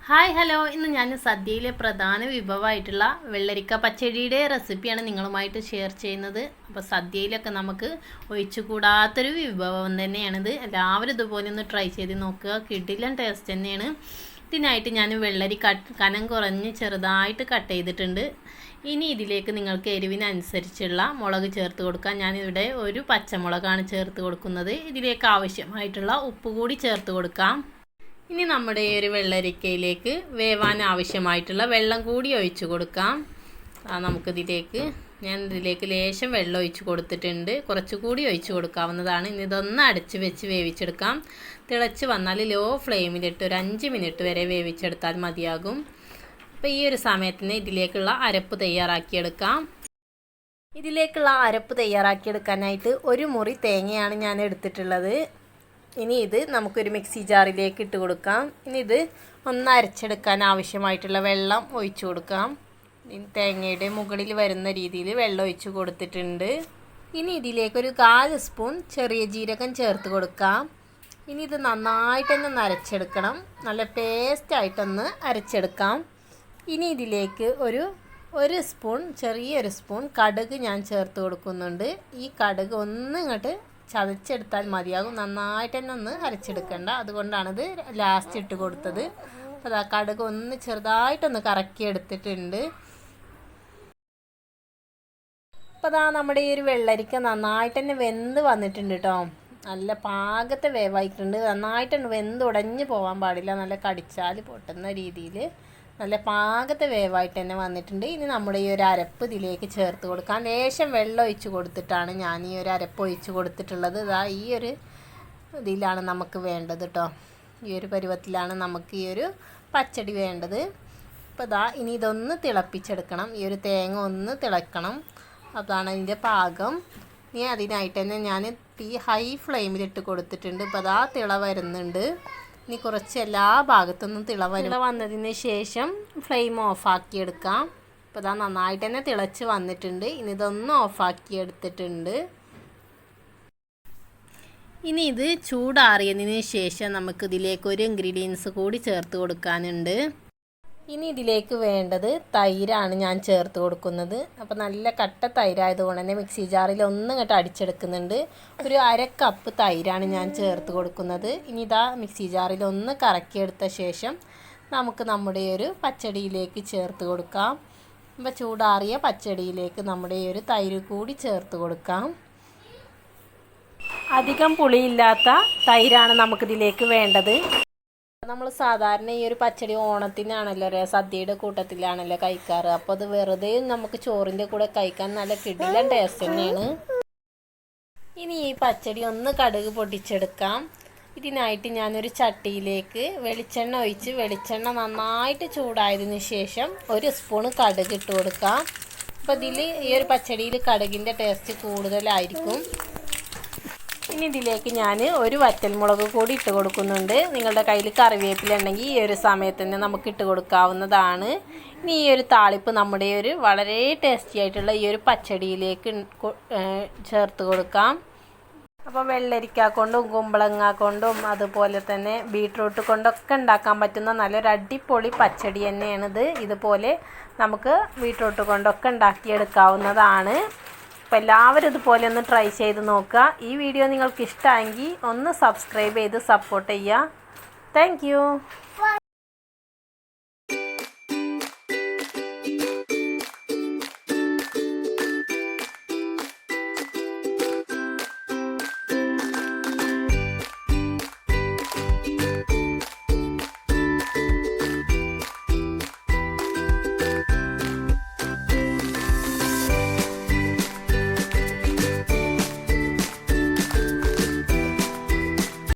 Hi hello, ഇന്ന് ഞാൻ സദ്യയിലെ പ്രധാന വിഭവമായിട്ടുള്ള വെള്ളരിക്ക പച്ചടിയുടെ റെസിപ്പിയാണ് നിങ്ങളുമായിട്ട് ഷെയർ ചെയ്യുന്നത്. അപ്പോൾ സദ്യയിലൊക്കെ നമുക്ക് ഒഴിച്ചുകൂടാത്തൊരു വിഭവം തന്നെയാണിത്. എല്ലാവരും ഇതുപോലെ ഒന്ന് ട്രൈ ചെയ്ത് നോക്കുക, കിടിലൻ ടേസ്റ്റ് തന്നെയാണ്. ഇതിനായിട്ട് ഞാൻ വെള്ളരി കനം കുറഞ്ഞ് ചെറുതായിട്ട് കട്ട് ചെയ്തിട്ടുണ്ട്. ഇനി ഇതിലേക്ക് നിങ്ങൾക്ക് എരിവിനനുസരിച്ചുള്ള മുളക് ചേർത്ത് കൊടുക്കാം. ഞാനിവിടെ ഒരു പച്ചമുളകാണ് ചേർത്ത് കൊടുക്കുന്നത്. ഇതിലേക്ക് ആവശ്യമായിട്ടുള്ള ഉപ്പ് കൂടി ചേർത്ത് കൊടുക്കാം. ഇനി നമ്മുടെ ഈ ഒരു വെള്ളരിക്കയിലേക്ക് വേവാൻ ആവശ്യമായിട്ടുള്ള വെള്ളം കൂടി ഒഴിച്ചു കൊടുക്കാം. ഞാൻ ഇതിലേക്ക് ലേശം വെള്ളം ഒഴിച്ച് കൊടുത്തിട്ടുണ്ട്. കുറച്ചുകൂടി ഒഴിച്ചു കൊടുക്കാവുന്നതാണ്. ഇനി ഇതൊന്ന് അടച്ച് വെച്ച് വേവിച്ചെടുക്കാം. തിളച്ച് വന്നാൽ ലോ ഫ്ലെയിമിലിട്ട് ഒരു 5 മിനിറ്റ് വരെ വേവിച്ചെടുത്താൽ മതിയാകും. അപ്പോൾ ഈ ഒരു സമയത്തിന് ഇതിലേക്കുള്ള അരപ്പ് തയ്യാറാക്കിയെടുക്കാം. ഇതിലേക്കുള്ള അരപ്പ് തയ്യാറാക്കിയെടുക്കാനായിട്ട് ഒരു മുറി തേങ്ങയാണ് ഞാൻ എടുത്തിട്ടുള്ളത്. ഇനി ഇത് നമുക്കൊരു മിക്സി ജാറിലേക്ക് ഇട്ട് കൊടുക്കാം. ഇനി ഇത് ഒന്ന് അരച്ചെടുക്കാൻ ആവശ്യമായിട്ടുള്ള വെള്ളം ഒഴിച്ചു കൊടുക്കാം. തേങ്ങയുടെ മുകളിൽ വരുന്ന രീതിയിൽ വെള്ളം ഒഴിച്ച് കൊടുത്തിട്ടുണ്ട്. ഇനി ഇതിലേക്കൊരു 1/4 സ്പൂൺ ചെറിയ ജീരകം ചേർത്ത് കൊടുക്കാം. ഇനി ഇത് നന്നായിട്ടൊന്ന് അരച്ചെടുക്കണം. നല്ല പേസ്റ്റായിട്ടൊന്ന് അരച്ചെടുക്കാം. ഇനി ഇതിലേക്ക് ഒരു സ്പൂൺ ചെറിയൊരു സ്പൂൺ കടുക് ഞാൻ ചേർത്ത് കൊടുക്കുന്നുണ്ട്. ഈ കടുക് ഇങ്ങോട്ട് ചതച്ചെടുത്താൽ മതിയാകും. നന്നായിട്ട് തന്നെ ഒന്ന് അരച്ചെടുക്കണ്ട, അതുകൊണ്ടാണിത് ലാസ്റ്റ് ഇട്ട് കൊടുത്തത്. അപ്പോൾ കടുക് ചെറുതായിട്ടൊന്ന് കറക്കി എടുത്തിട്ടുണ്ട്. അപ്പോൾ നമ്മുടെ ഈ ഒരു വെള്ളരിക്ക നന്നായിട്ട് തന്നെ വെന്ത് വന്നിട്ടുണ്ട് കേട്ടോ. നല്ല പാകത്തെ വേവായിട്ടുണ്ട്. നന്നായിട്ടുണ്ട് വെന്ത് ഉടഞ്ഞു പോകാൻ പാടില്ല. നല്ല കടിച്ചാൽ പൊട്ടുന്ന രീതിയിൽ നല്ല പാകത്തെ വേവായിട്ട് തന്നെ വന്നിട്ടുണ്ട്. ഇനി നമ്മുടെ ഈ ഒരു അരപ്പ് ഇതിലേക്ക് ചേർത്ത് കൊടുക്കാം. ലേശം വെള്ളം ഒഴിച്ച് കൊടുത്തിട്ടാണ് ഞാൻ ഈ ഒരു അരപ്പ് ഒഴിച്ച് കൊടുത്തിട്ടുള്ളത്. ഈ ഒരു ഇതിലാണ് നമുക്ക് വേണ്ടത് കേട്ടോ. ഈ ഒരു പരുവത്തിലാണ് നമുക്ക് ഈ ഒരു പച്ചടി വേണ്ടത്. അപ്പോൾ ഇനി ഇതൊന്ന് തിളപ്പിച്ചെടുക്കണം. ഈ ഒരു തേങ്ങ ഒന്ന് തിളക്കണം. അതാണ് അതിൻ്റെ പാകം. ഇനി അതിനായിട്ട് തന്നെ ഞാൻ തീ ഹൈ ഫ്ലെയിമിലിട്ട് കൊടുത്തിട്ടുണ്ട്. ഇപ്പോൾ തിള വരുന്നുണ്ട്. ഇനി കുറച്ച് എല്ലാ ഭാഗത്തുനിന്നും തിള വന്നതിന് ശേഷം ഫ്ലെയിം ഓഫാക്കിയെടുക്കാം. ഇപ്പോൾ നന്നായിട്ട് തന്നെ തിളച്ച് വന്നിട്ടുണ്ട്. ഇനി ഇതൊന്ന് ഓഫാക്കിയെടുത്തിട്ടുണ്ട്. ഇനി ഇത് ചൂടാറിയതിന് ശേഷം നമുക്കിതിലേക്ക് ഒരു ഇൻഗ്രീഡിയൻസ് കൂടി ചേർത്ത് കൊടുക്കാനുണ്ട്. ഇനി ഇതിലേക്ക് വേണ്ടത് തൈരാണ് ഞാൻ ചേർത്ത് കൊടുക്കുന്നത്. അപ്പോൾ നല്ല കട്ട തൈരായതുകൊണ്ട് തന്നെ മിക്സി ജാറിൽ ഇങ്ങോട്ട് അടിച്ചെടുക്കുന്നുണ്ട്. ഒരു 1/2 കപ്പ് തൈരാണ് ഞാൻ ചേർത്ത് കൊടുക്കുന്നത്. ഇനി മിക്സി ജാറിൽ കറക്കിയെടുത്ത ശേഷം നമുക്ക് നമ്മുടെ ഒരു പച്ചടിയിലേക്ക് ചേർത്ത് കൊടുക്കാം. അപ്പോൾ ചൂടാറിയ പച്ചടിയിലേക്ക് നമ്മുടെ ഒരു തൈര് കൂടി ചേർത്ത് കൊടുക്കാം. അധികം പുളിയില്ലാത്ത തൈരാണ് നമുക്കിതിലേക്ക് വേണ്ടത്. നമ്മൾ സാധാരണ ഈ ഒരു പച്ചടി ഓണത്തിനാണല്ലോ സദ്യയുടെ കൂട്ടത്തിലാണല്ലോ കഴിക്കാറ്. അപ്പോൾ അത് വെറുതെ നമുക്ക് ചോറിൻ്റെ കൂടെ കഴിക്കാൻ നല്ല കിടിലൻ ടേസ്റ്റ് തന്നെയാണ്. ഇനി ഈ പച്ചടി കടുക് പൊട്ടിച്ചെടുക്കാം. ഇതിനായിട്ട് ഞാനൊരു ചട്ടിയിലേക്ക് വെളിച്ചെണ്ണ ഒഴിച്ച് വെളിച്ചെണ്ണ നന്നായിട്ട് ചൂടായതിനു ശേഷം 1 സ്പൂൺ കടുക് ഇട്ട് കൊടുക്കാം. അപ്പോൾ ഈ ഒരു പച്ചടിയിൽ കടുകിൻ്റെ ടേസ്റ്റ് കൂടുതലായിരിക്കും. ഇനി ഇതിലേക്ക് ഞാൻ ഒരു വറ്റൽമുളക് കൂടി ഇട്ട് കൊടുക്കുന്നുണ്ട്. നിങ്ങളുടെ കയ്യിൽ കറിവേപ്പില ഉണ്ടെങ്കിൽ ഈ ഒരു സമയത്ത് തന്നെ നമുക്ക് ഇട്ട് കൊടുക്കാവുന്നതാണ്. ഇനി ഈ ഒരു താളിപ്പ് നമ്മുടെ വളരെ ടേസ്റ്റി ആയിട്ടുള്ള ഈ ഒരു പച്ചടിയിലേക്ക് ചേർത്ത് കൊടുക്കാം. അപ്പോൾ വെള്ളരിക്ക കൊണ്ടും കുമ്പളങ്ങ കൊണ്ടും അതുപോലെ തന്നെ ബീട്രൂട്ട് കൊണ്ടൊക്കെ ഉണ്ടാക്കാൻ പറ്റുന്ന നല്ലൊരു അടിപൊളി പച്ചടി തന്നെയാണിത്. ഇതുപോലെ നമുക്ക് ബീട്രൂട്ട് കൊണ്ടൊക്കെ ഉണ്ടാക്കിയെടുക്കാവുന്നതാണ്. അപ്പോൾ എല്ലാവരും ഇതുപോലെ ഒന്ന് ട്രൈ ചെയ്ത് നോക്കുക. ഈ വീഡിയോ നിങ്ങൾക്ക് ഇഷ്ടമായെങ്കിൽ ഒന്ന് സബ്സ്ക്രൈബ് ചെയ്ത് സപ്പോർട്ട് ചെയ്യുക. Thank you.